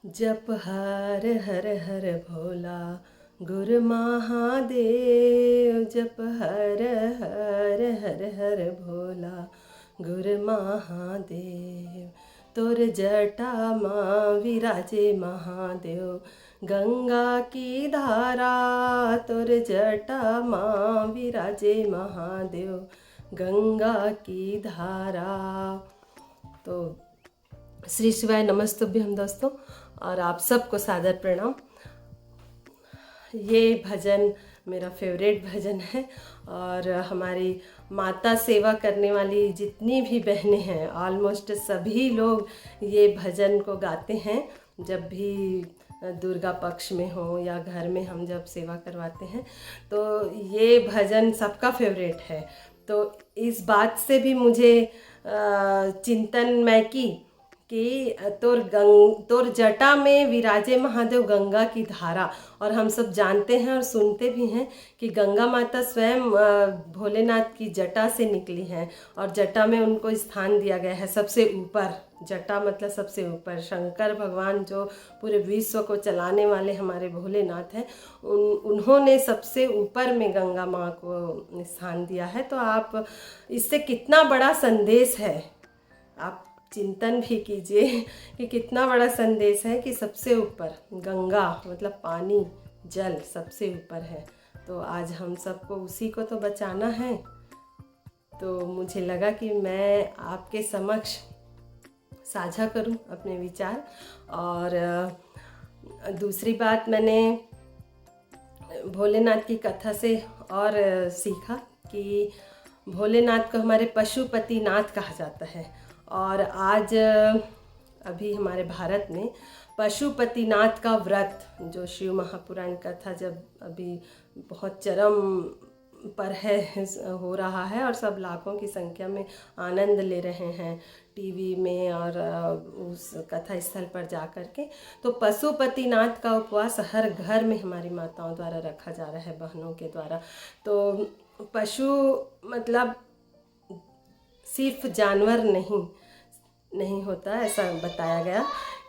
जप हर हर हर भोला गुरु महादेव। जप हर हर हर हर भोला गुरु महादेव। तोर जटा माँ विराजे महादेव गंगा की धारा। तोर जटा माँ विराजे महादेव गंगा की धारा। तो श्री शिवाय नमस्तुभ्यम दोस्तों, और आप सबको सादर प्रणाम। ये भजन मेरा फेवरेट भजन है और हमारी माता सेवा करने वाली जितनी भी बहनें हैं ऑलमोस्ट सभी लोग ये भजन को गाते हैं जब भी दुर्गा पक्ष में हो या घर में हम जब सेवा करवाते हैं तो ये भजन सबका फेवरेट है। तो इस बात से भी मुझे चिंतन मैं की कि तोर जटा में विराजे महादेव गंगा की धारा। और हम सब जानते हैं और सुनते भी हैं कि गंगा माता स्वयं भोलेनाथ की जटा से निकली हैं और जटा में उनको स्थान दिया गया है सबसे ऊपर। जटा मतलब सबसे ऊपर। शंकर भगवान जो पूरे विश्व को चलाने वाले हमारे भोलेनाथ हैं उन्होंने सबसे ऊपर में गंगा माँ को स्थान दिया है। तो आप इससे कितना बड़ा संदेश है, आप चिंतन भी कीजिए कि कितना बड़ा संदेश है कि सबसे ऊपर गंगा मतलब पानी जल सबसे ऊपर है। तो आज हम सबको उसी को तो बचाना है। तो मुझे लगा कि मैं आपके समक्ष साझा करूं अपने विचार। और दूसरी बात, मैंने भोलेनाथ की कथा से और सीखा कि भोलेनाथ को हमारे पशुपतिनाथ कहा जाता है। और आज अभी हमारे भारत में पशुपतिनाथ का व्रत जो शिव महापुराण कथा जब अभी बहुत चरम पर है हो रहा है और सब लाखों की संख्या में आनंद ले रहे हैं टीवी में और उस कथा स्थल पर जा कर के। तो पशुपतिनाथ का उपवास हर घर में हमारी माताओं द्वारा रखा जा रहा है, बहनों के द्वारा। तो पशु मतलब सिर्फ जानवर नहीं होता, ऐसा बताया गया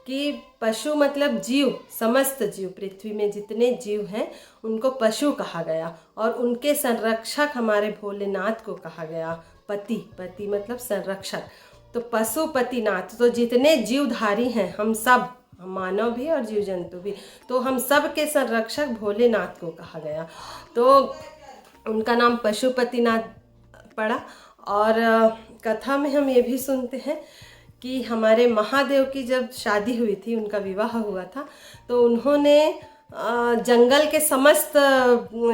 कि पशु मतलब जीव, समस्त जीव, पृथ्वी में जितने जीव हैं उनको पशु कहा गया। और उनके संरक्षक हमारे भोलेनाथ को कहा गया पति मतलब संरक्षक। तो पशुपतिनाथ, तो जितने जीवधारी हैं हम सब, मानव भी और जीव जंतु भी, तो हम सब के संरक्षक भोलेनाथ को कहा गया। तो उनका नाम पशुपतिनाथ पड़ा। और कथा में हम ये भी सुनते हैं कि हमारे महादेव की जब शादी हुई थी, उनका विवाह हुआ था, तो उन्होंने जंगल के समस्त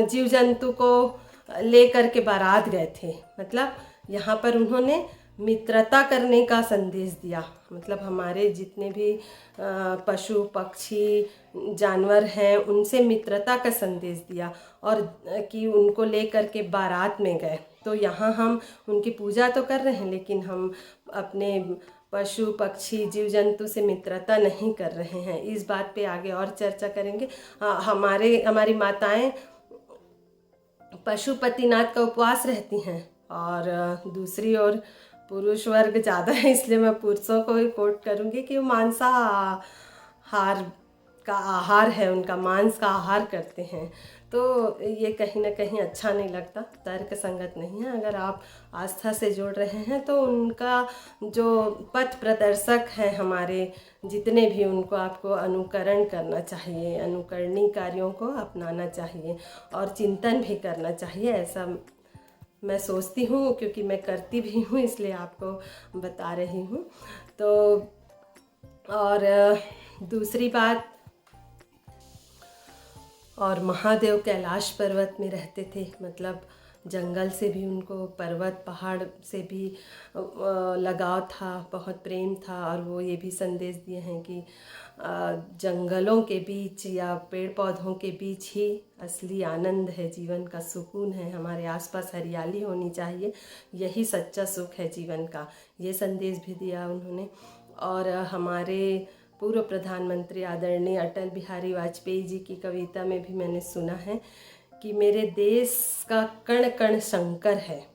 जीव जंतु को लेकर के बारात गए थे। मतलब यहाँ पर उन्होंने मित्रता करने का संदेश दिया। मतलब हमारे जितने भी पशु पक्षी जानवर हैं उनसे मित्रता का संदेश दिया और कि उनको लेकर के बारात में गए। तो यहाँ हम उनकी पूजा तो कर रहे हैं लेकिन हम अपने पशु पक्षी जीव जंतु से मित्रता नहीं कर रहे हैं। इस बात पे आगे और चर्चा करेंगे। हमारी माताएं पशुपतिनाथ का उपवास रहती हैं और दूसरी ओर पुरुष वर्ग ज़्यादा है, इसलिए मैं पुरुषों को ही कोट करूँगी कि वो मांसाहार का आहार है, उनका मांस का आहार करते हैं। तो ये कहीं ना कहीं अच्छा नहीं लगता, तर्क संगत नहीं है। अगर आप आस्था से जोड़ रहे हैं तो उनका जो पथ प्रदर्शक हैं हमारे जितने भी, उनको आपको अनुकरण करना चाहिए, अनुकरणीय कार्यों को अपनाना चाहिए और चिंतन भी करना चाहिए। ऐसा मैं सोचती हूँ क्योंकि मैं करती भी हूँ, इसलिए आपको बता रही हूँ। तो और दूसरी बात, और महादेव कैलाश पर्वत में रहते थे, मतलब जंगल से भी उनको, पर्वत पहाड़ से भी लगाव था, बहुत प्रेम था। और वो ये भी संदेश दिए हैं कि जंगलों के बीच या पेड़ पौधों के बीच ही असली आनंद है, जीवन का सुकून है। हमारे आसपास हरियाली होनी चाहिए, यही सच्चा सुख है जीवन का, ये संदेश भी दिया उन्होंने। और हमारे पूर्व प्रधानमंत्री आदरणीय अटल बिहारी वाजपेयी जी की कविता में भी मैंने सुना है कि मेरे देश का कण कण शंकर है,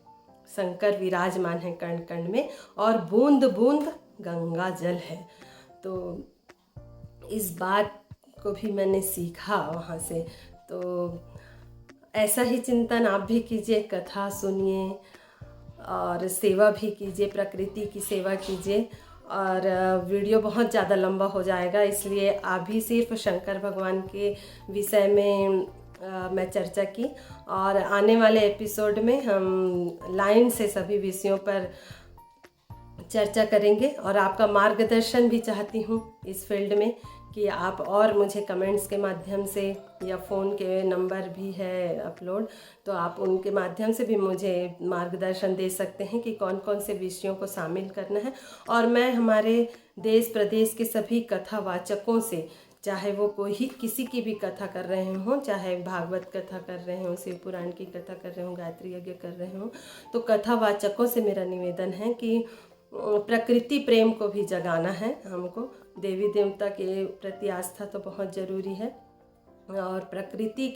शंकर विराजमान है कण कण में, और बूंद बूंद गंगा जल है। तो इस बात को भी मैंने सीखा वहाँ से। तो ऐसा ही चिंतन आप भी कीजिए, कथा सुनिए और सेवा भी कीजिए, प्रकृति की सेवा कीजिए। और वीडियो बहुत ज़्यादा लंबा हो जाएगा, इसलिए अभी सिर्फ शंकर भगवान के विषय में मैं चर्चा की, और आने वाले एपिसोड में हम लाइन से सभी विषयों पर चर्चा करेंगे। और आपका मार्गदर्शन भी चाहती हूँ इस फील्ड में, कि आप और मुझे कमेंट्स के माध्यम से, या फ़ोन के नंबर भी है अपलोड, तो आप उनके माध्यम से भी मुझे मार्गदर्शन दे सकते हैं कि कौन कौन से विषयों को शामिल करना है। और मैं हमारे देश प्रदेश के सभी कथावाचकों से, चाहे वो कोई किसी की भी कथा कर रहे हों, चाहे भागवत कथा कर रहे हों, शिव पुराण की कथा कर रहे हों, गायत्री यज्ञ कर रहे हों, तो कथावाचकों से मेरा निवेदन है कि प्रकृति प्रेम को भी जगाना है हमको। देवी देवता के प्रति आस्था तो बहुत ज़रूरी है, और प्रकृति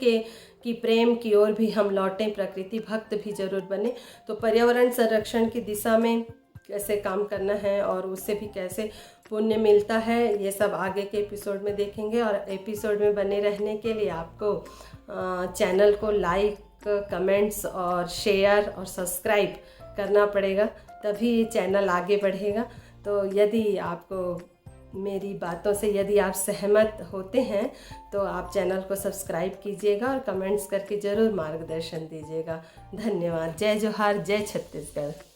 की प्रेम की ओर भी हम लौटें, प्रकृति भक्त भी जरूर बने। तो पर्यावरण संरक्षण की दिशा में कैसे काम करना है और उससे भी कैसे पुण्य मिलता है, ये सब आगे के एपिसोड में देखेंगे। और एपिसोड में बने रहने के लिए आपको चैनल को लाइक, कमेंट्स और शेयर और सब्सक्राइब करना पड़ेगा, तभी ये चैनल आगे बढ़ेगा। तो यदि आपको मेरी बातों से यदि आप सहमत होते हैं तो आप चैनल को सब्सक्राइब कीजिएगा और कमेंट्स करके ज़रूर मार्गदर्शन दीजिएगा। धन्यवाद। जय जोहार, जय छत्तीसगढ़।